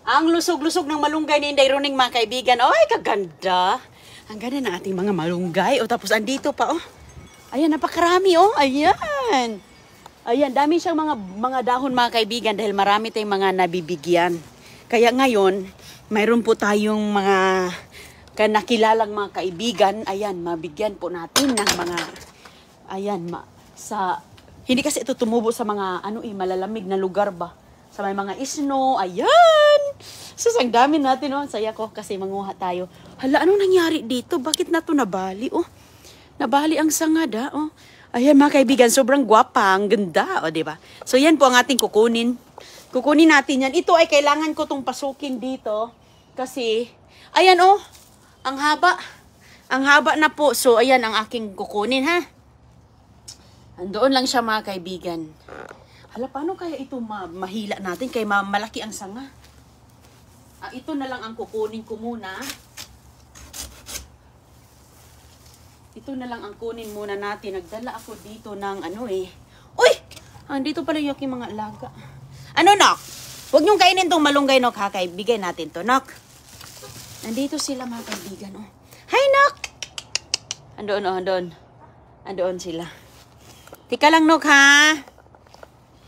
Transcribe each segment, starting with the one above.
Ang lusog-lusog ng malunggay ni Inday Roning, mga kaibigan. Ay, kaganda. Ang ganda ng ating mga malunggay. O, tapos andito pa, oh. Ayan, napakarami, oh. Ayan. Ayan, dami siyang mga dahon, mga kaibigan, dahil marami tayong mga nabibigyan. Kaya ngayon, mayroon po tayong mga nakilalang mga kaibigan. Ayan, mabigyan po natin ng mga, ayan, hindi kasi ito tumubo sa mga, malalamig na lugar ba? Sa may mga isno, ayan! Ang dami natin, oh. Saya ko kasi manguha tayo. Hala, anong nangyari dito? Bakit na to nabali, oh? Nabali ang sangad, ha, oh. Ayan, mga kaibigan, sobrang gwapa, ang ganda, oh, diba? So, yan po ang ating kukunin. Kukunin natin yan. Ito ay kailangan ko tong pasukin dito. Kasi, ayan, oh, ang haba. Ang haba na po. So, ayan ang aking kukunin, ha? Andoon lang siya, mga kaibigan. Hala, paano kaya ito mahila natin? Kaya malaki ang sanga. Ito na lang ang kukunin ko muna. Ito na lang ang kunin muna natin. Nagdala ako dito ng Uy! Andito pala yung aking mga alaga. Nok? Huwag niyong kainin tong malunggay, Nok, ha? Kaya bigay natin to, Nok. Nandito sila, mga kaibigan, oh. Hi, Nok! Andoon, oh, andoon. Andoon sila. Tika lang, Nok, ha?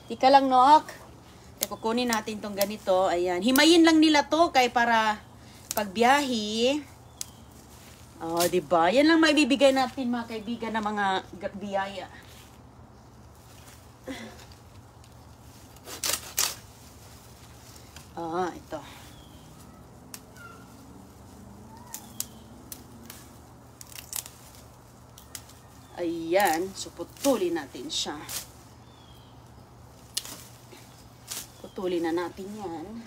Tika lang, Nok. Kukunin natin tong ganito. Ayan. Himayin lang nila to kay para pagbiyahe. Oh, diba? Yan lang maibibigay natin, mga kaibigan, na mga biyaya. Ito. Ayan. So, putulin natin siya. Putulin na natin yan.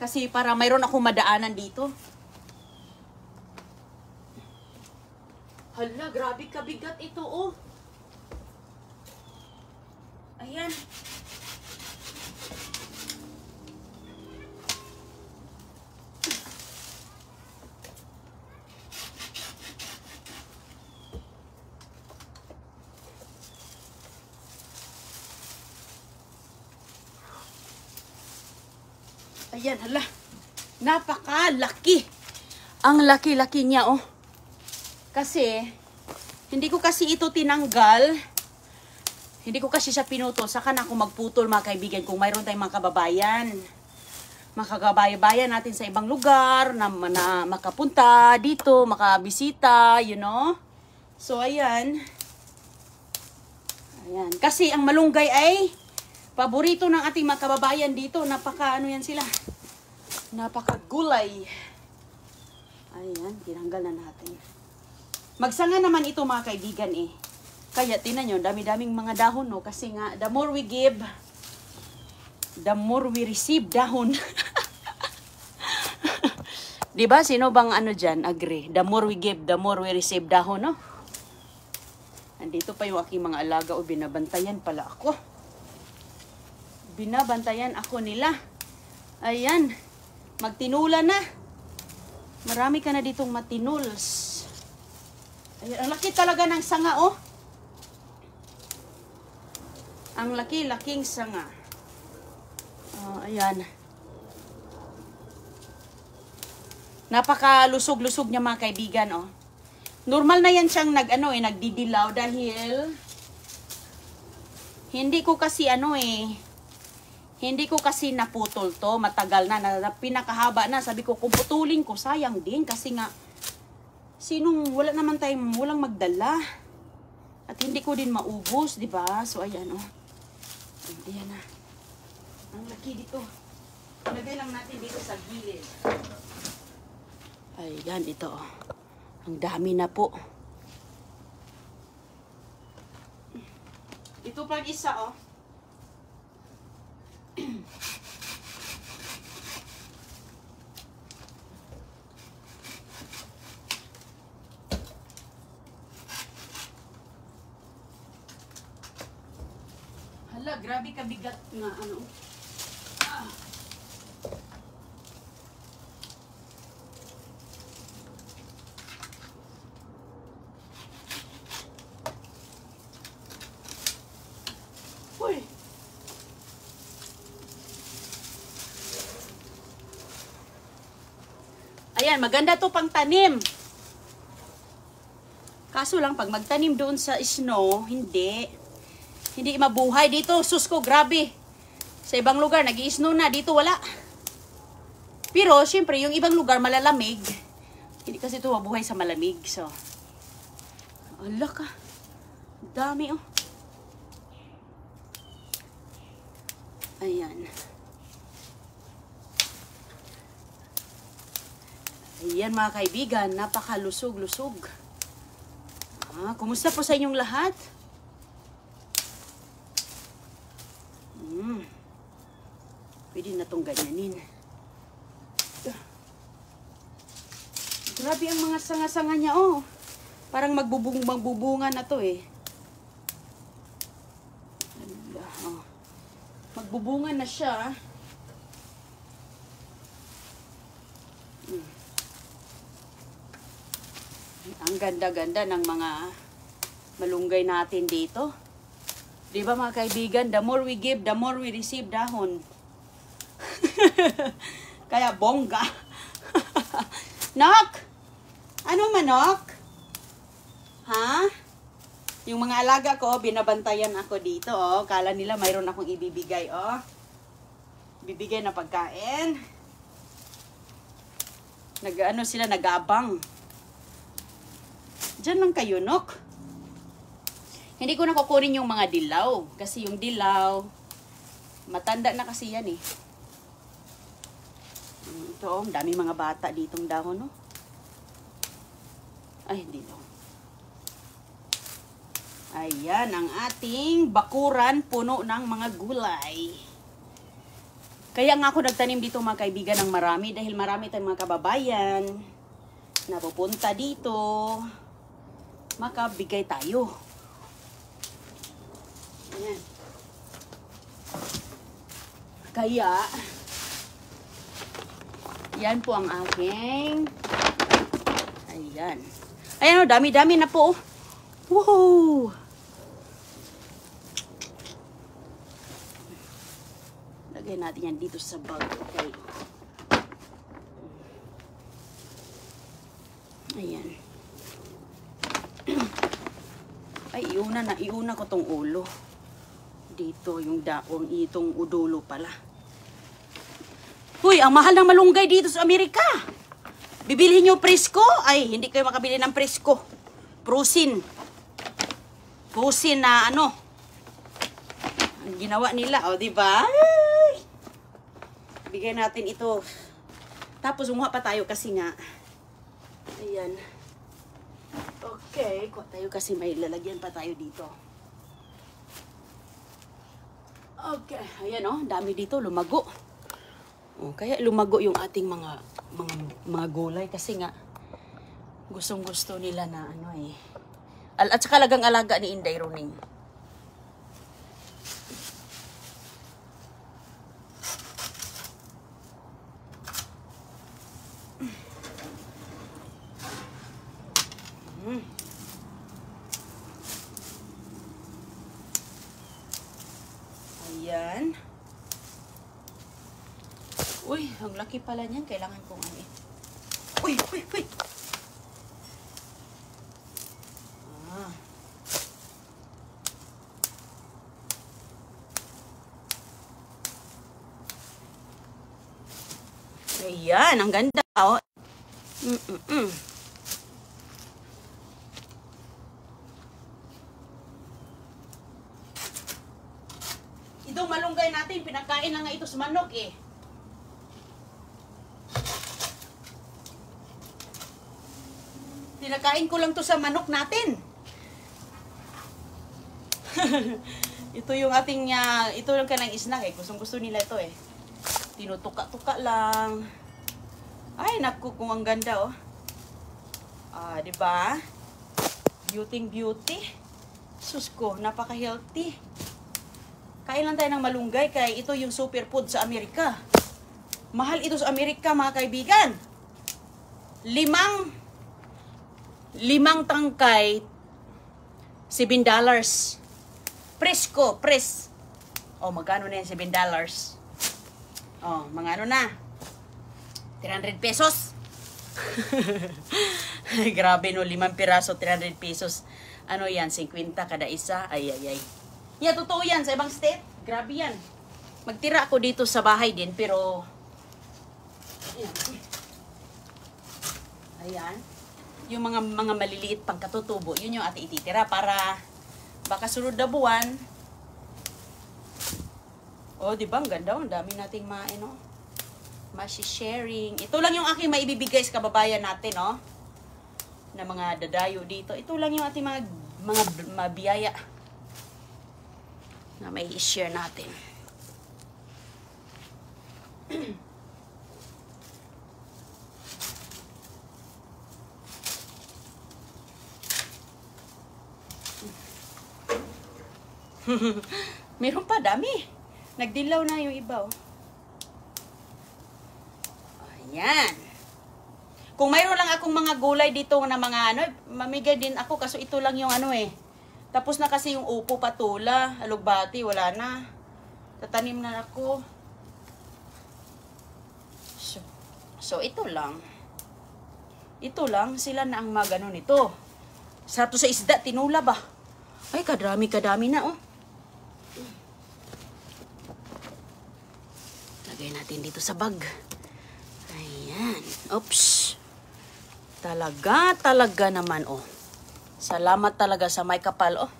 Kasi para mayroon akong madaanan dito. Hala, grabe kabigat ito, oh. Ayan. Ayan, hala. Napakalaki. Ang laki-laki niya, oh. Kasi, hindi ko kasi ito tinanggal. Hindi ko kasi siya pinutol. Saka na ako magputol, mga kaibigan, kung mayroon tayong mga kababayan. Makakabayan natin sa ibang lugar, na makapunta dito, makabisita, you know. So, ayan. Ayan. Kasi ang malunggay ay paborito ng ating mga kababayan dito. Yan sila. Napakagulay. Ayan, tinanggal na natin. Magsanga naman ito, mga kaibigan, eh. Kaya, tinan nyo, dami-daming mga dahon, no? Kasi nga, the more we give, the more we receive dahon. Diba? Sino bang dyan, agree? The more we give, the more we receive dahon, no? Andito pa yung aking mga alaga, o binabantayan pala ako. Binabantayan ako nila. Ayan. Magtinula na. Marami ka na ditong matinuls. Ayan. Ang laki talaga ng sanga, oh. Ang laki-laking sanga. Ayan. Napakalusog-lusog niya, mga kaibigan, oh. Normal na yan siyang nagdidilaw dahil hindi ko kasi hindi ko kasi naputol to. Matagal na pinakahaba na. Sabi ko, kung putulin ko, sayang din. Kasi nga, wala naman tayong, walang magdala. At hindi ko din maubos, di ba? So, ayan, oh. Ayan na. Ang laki dito. Lagay lang natin dito sa gilid. Ayan, ito, oh. Ang dami na po. Ito pag isa, oh. Hala, grabe kabigat nga, Ayan, maganda to pang tanim. Kaso lang, pag magtanim doon sa snow, hindi mabuhay dito. Sus ko, grabe. Sa ibang lugar, nag-i-snow na. Dito, wala. Pero, syempre, yung ibang lugar, malalamig. Hindi kasi ito mabuhay sa malamig. So, ala ka. Dami, oh. Ayan. Ayan, mga kaibigan. Napakalusog-lusog. Kumusta po sa inyong lahat? Pwede na itong ganyanin. Grabe ang mga sanga-sanga niya, oh. Parang magbubunga na to, eh. Oh. Magbubunga na siya. Ang ganda-ganda ng mga malunggay natin dito. Di ba mga kaibigan, the more we give, the more we receive dahon. Kaya bongga. Nok! Ano manok? Ha? Yung mga alaga ko, binabantayan ako dito, oh. Kala nila mayroon akong ibibigay, oh. Bibigay na pagkain. Nag-ano sila, nag-abang. Diyan lang kayo, Nok. Hindi ko na kukunin yung mga dilaw. Kasi yung dilaw, matanda na kasi yan, eh. Ito, dami mga bata ditong dahon, no? Ay, hindi daw. Ayan, ang ating bakuran puno ng mga gulay. Kaya nga ako nagtanim dito, mga kaibigan, ng marami. Dahil marami tayong mga kababayan na pupunta dito. Makabigay tayo. Ayan. Kaya, yan po ang aking, ayan. Ayan o, dami-dami na po. Wow! Lagay natin yan dito sa bag. Okay. Ayan. Ay, iuna ko tong ulo. Dito, yung daong itong udulo pala. Huy, ang mahal ng malunggay dito sa Amerika. Bibilhin nyo presko? Ay, hindi kayo makabili ng presko. Prusin. Prusin na ano. Ang ginawa nila, o, diba? Bigay natin ito. Tapos, umuha pa tayo kasi nga. Ayan. Okay, kuha tayo kasi may lalagyan pa tayo dito. Okay, ayan o, dami dito, lumago. Kaya lumago yung ating mga gulay kasi nga gustong-gusto nila na ano eh. At saka lagang alaga ni Inday Roning. Ayan. Uy, ang laki pala niyan. Kailangan kong ano eh. Uy, uy, uy. Ayan, ang ganda, oh. Itong malunggay natin, pinakain na nga ito sa manok, eh. Pinakain ko lang to sa manok natin. Ito yung ating, ito yung kanang snack, eh. Gustong-gusto nila ito, eh. Tinutuka-tuka lang. Ay, naku, kung ang ganda, oh. Diba? Beauty. Sus ko, napaka-healthy. Kain lang tayo ng malunggay, kaya ito yung superfood sa Amerika. Mahal ito sa Amerika, mga kaibigan. Limang tangkay, $7. Presko, pres. Oh, magkano na yan, $7? Oh, mga ano na. 300 pesos. Grabe no, 5 piraso, 300 pesos. Ano yan, 50 kada isa. Ay, ay, ay. Yeah, totoo yan sa ibang state. Grabe yan. Magtira ako dito sa bahay din, pero... Ayan. Ayan. Yung mga maliliit pang katutubo, yun yung ate ititira para baka sunod na buwan. Oh, di ba? Ang ganda. Ang dami nating sharing. Ito lang yung aking maibibigay sa kababayan natin, no? Na mga dadayo dito. Ito lang yung ating mga mabiyaya na may i-share natin. Meron pa, dami. Nagdilaw na yung iba, oh. Ayan. Kung mayroon lang akong mga gulay dito na mga mamigay din ako kaso ito lang yung Tapos na kasi yung upo, patula, alugbati, wala na. Tatanim na ako. So ito lang. Ito lang, sila na ang magano nito. Sato sa isda, tinula ba? Ay, kadami na, oh. Lagay natin dito sa bag. Ayan. Oops. Talaga naman, oh. Salamat talaga sa may kapal, oh.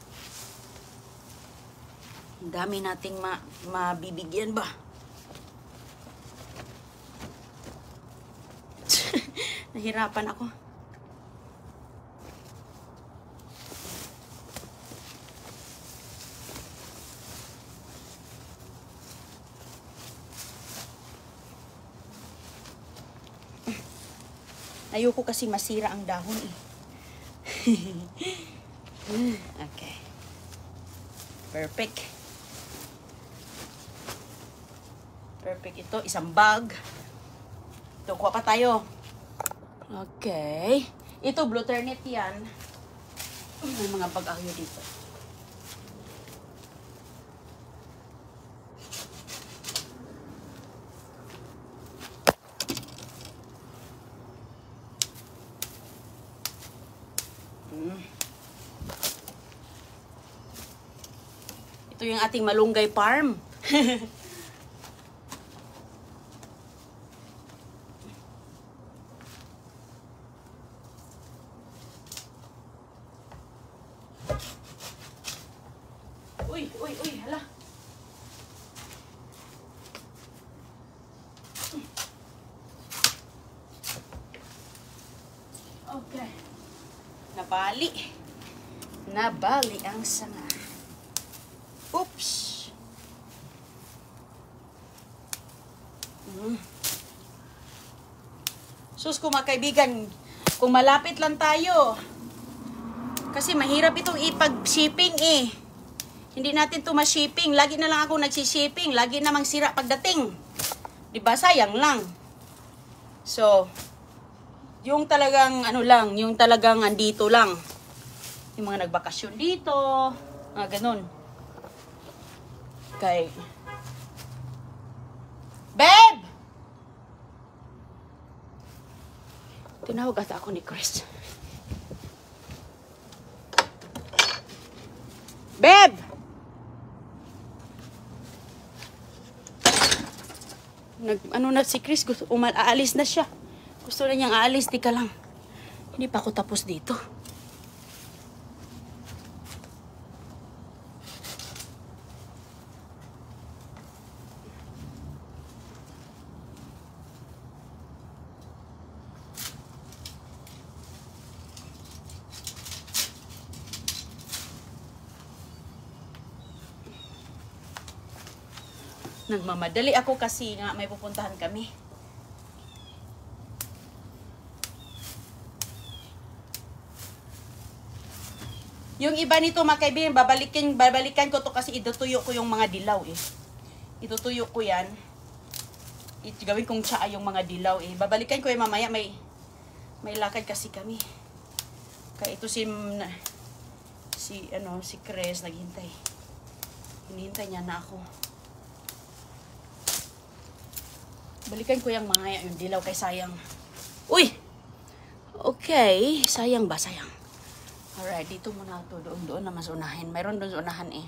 Ang dami nating mabibigyan ba? Nahirapan ako. Ayoko kasi masira ang dahon eh. Okay. Perfect. Perfect ito. Isang bag. Ito, kuha pa tayo. Okay. Ito, blue turnip yan. May mga bag-ahyo dito. Ito yung ating malunggay farm. Uy, hala. Okay. Nabali ang sanga. Oops. Sus ko mga kaibigan, kung malapit lang tayo. Kasi mahirap itong ipag-shipping eh. Hindi natin to ma-shipping. Lagi na lang ako nagsi-shipping. Lagi namang sira pagdating. Diba? Sayang lang. So, yung talagang yung talagang andito lang. Yung mga nagbakasyon dito. Ganun. Okay. Babe! Tinawag ata ako ni Chris. Babe! Na si Chris, aalis na siya. Gusto na niyang aalis, di ka lang. Hindi pa ako tapos dito. Nagmamadali ako kasi nga may pupuntahan kami. Yung iba nito mga kaibigan, babalikan ko to kasi itutuyo ko yung mga dilaw eh. Itutuyo ko yan. Gawin kong tsaa yung mga dilaw eh. Babalikan ko yung mamaya, may lakad kasi kami. Kaya ito si Chris naghintay. Hinihintay niya na ako. Balikan ko yung mga yung dilaw kay sayang. Uy! Okay, sayang ba? Sayang. Alright, dito muna ito. Doon na mas unahin. Mayroon doon sa unahan eh.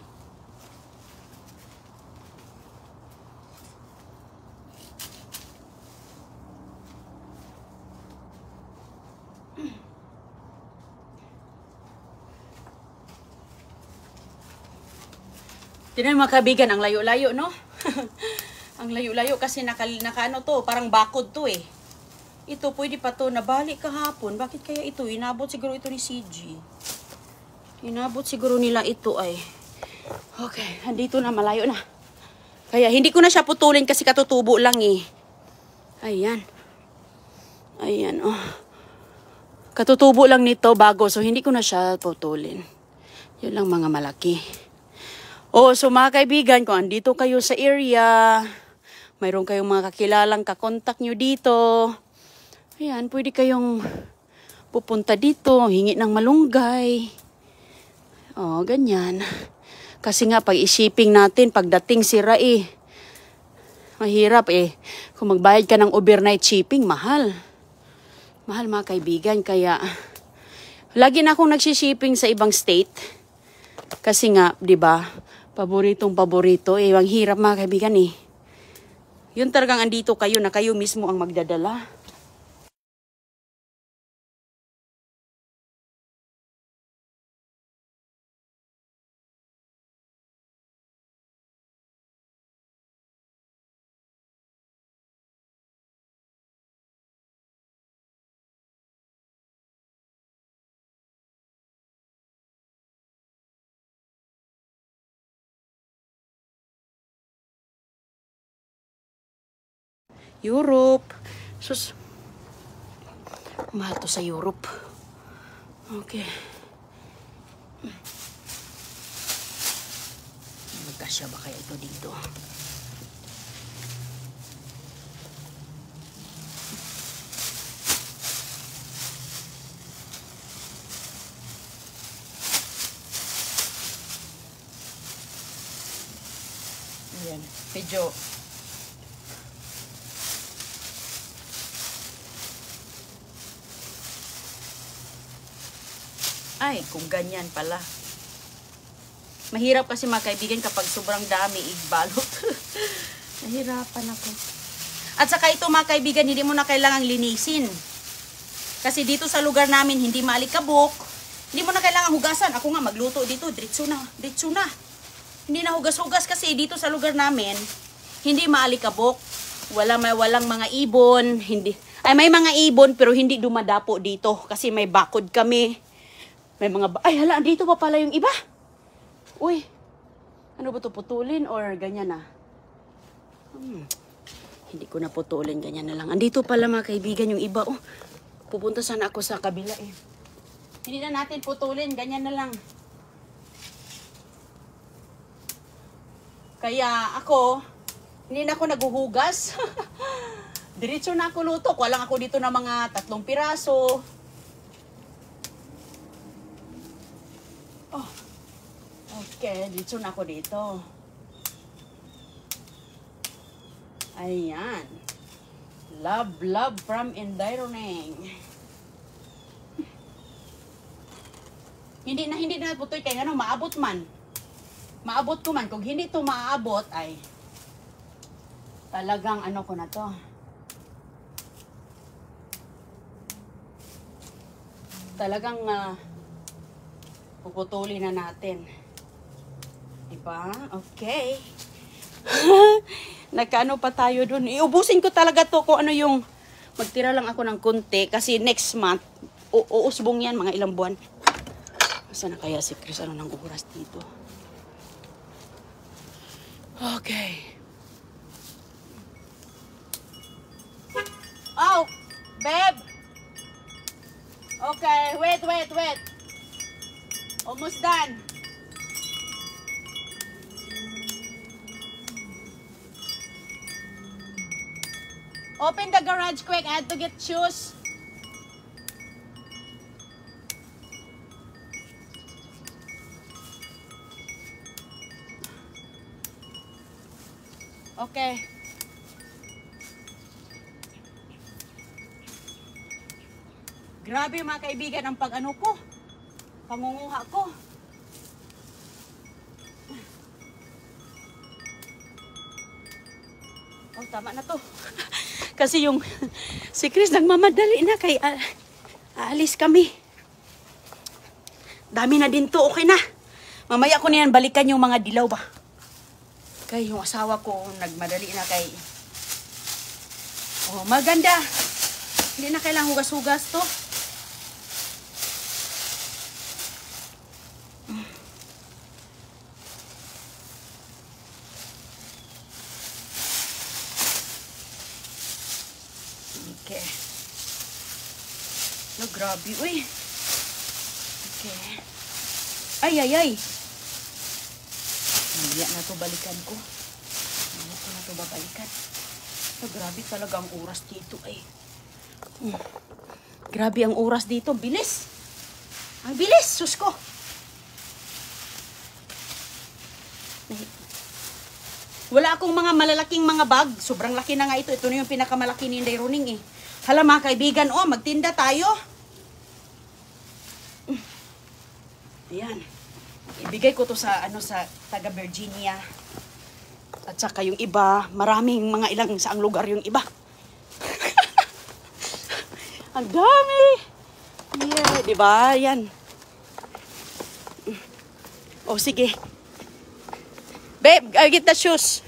Tignan mga kaibigan, ang layo-layo, no? Ang layo-layo kasi naka to, parang bakod to eh. Ito, pwede pa to, nabalik kahapon. Bakit kaya ito? Inabot siguro ito ni CG. Inabot siguro nila ito ay. Okay, andito na, malayo na. Kaya hindi ko na siya putulin kasi katutubo lang eh. Ayan. Ayan, oh. Katutubo lang nito bago, so hindi ko na siya putulin. Yun lang mga malaki. Oh, so mga kaibigan, kung andito kayo sa area, mayroon kayong mga kakilalang kakontak nyo dito, ayan, pwede kayong pupunta dito, hingi ng malunggay. Oh, ganyan. Kasi nga, pag i-shipping natin, pagdating sira eh. Mahirap eh. Kung magbayad ka ng overnight shipping, mahal. Mahal mga kaibigan, kaya lagi na akong nagsishipping sa ibang state. Kasi nga, di ba? Paborito eh. Ang hirap mga kaibigan eh. Yun talagang andito kayo na kayo mismo ang magdadala. Europe. Sus. Mahal to sa Europe. Okay. Magkasya ba kaya ito dito? Ayan. Medyo ay, kung ganyan pala. Mahirap kasi mga kaibigan kapag sobrang dami igbalot. Nahirapan ako. At saka ito mga kaibigan, hindi mo na kailangang linisin. Kasi dito sa lugar namin, hindi maalikabok. Hindi mo na kailangang hugasan. Ako nga magluto dito, diretso na. Diretso na. Hindi na hugas-hugas kasi dito sa lugar namin, hindi maalikabok. Walang mga ibon. May mga ibon pero hindi dumadapo dito. Kasi may bakod kami. May mga, ay hala, dito pa pala yung iba. Uy, ano ba ito, putulin or ganyan na? Hindi ko na putulin, ganyan na lang. Andito pala mga kaibigan yung iba. Oh, pupunta sana ako sa kabila eh. Hindi na natin putulin, ganyan na lang. Kaya ako, hindi na ako naguhugas. Diretso na ako luto. Kuha lang ako dito ng mga 3 piraso. Oh, okay. Dito na ako dito. Ayan. Love from Endironeng. Hindi na putoy kaya ano, maabot man. Maabot ko man. Kung hindi to maaabot, ay talagang ano ko na to. Talagang puputulin na natin. Diba? Okay. Nagkaano pa tayo dun. Iubusin ko talaga to kung ano yung magtira lang ako ng konti kasi next month uusbong yan mga ilang buwan. Saan na kaya si Chris? Ano nang oras dito? Okay. Oh, babe. Okay, wait. Almost done. Open the garage quick. I had to get shoes. Okay. Grabe mga kaibigan ang pag-ano ko. Pangunguha ko. Oh, tama na to. Kasi yung si Chris nagmamadali na kay aalis kami. Dami na din to, okay na. Mamaya ko niyan balikan yung mga dilaw ba. Kay yung asawa ko nagmadali na kay. Oh, maganda. Hindi na kailangang hugas-hugas to. Okay. No, grabe. Uy. Okay. Ay, ay, ay. Mamaya na to balikan ko. Mamaya ko na to babalikan. So, grabe talaga ang oras dito ay. Grabe ang oras dito. Bilis. Ang bilis. Sus ko. Wala akong mga malalaking mga bag. Sobrang laki na nga ito. Ito na yung pinakamalaki ni Inday Roning eh. Hala mga kaibigan, oh, magtinda tayo. Ayan. Ibigay ko to sa sa taga Virginia. At saka yung iba, maraming mga ilang saang lugar yung iba. Ang dami. Yeah, di ba? Yan. Oh, sige. Babe, I'll get the shoes.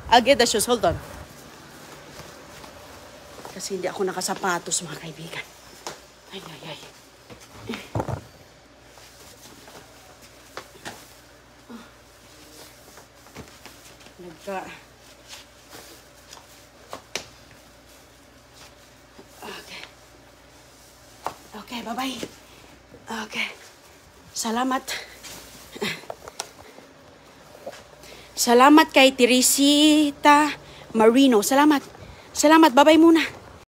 I'll get the shoes. Hold on. Kasi hindi ako nakasapatos, mga kaibigan. Ay, ay, ay. Okay. Okay, bye-bye. Okay. Salamat. Salamat kay Teresita Marino. Salamat. Salamat. Bye-bye muna.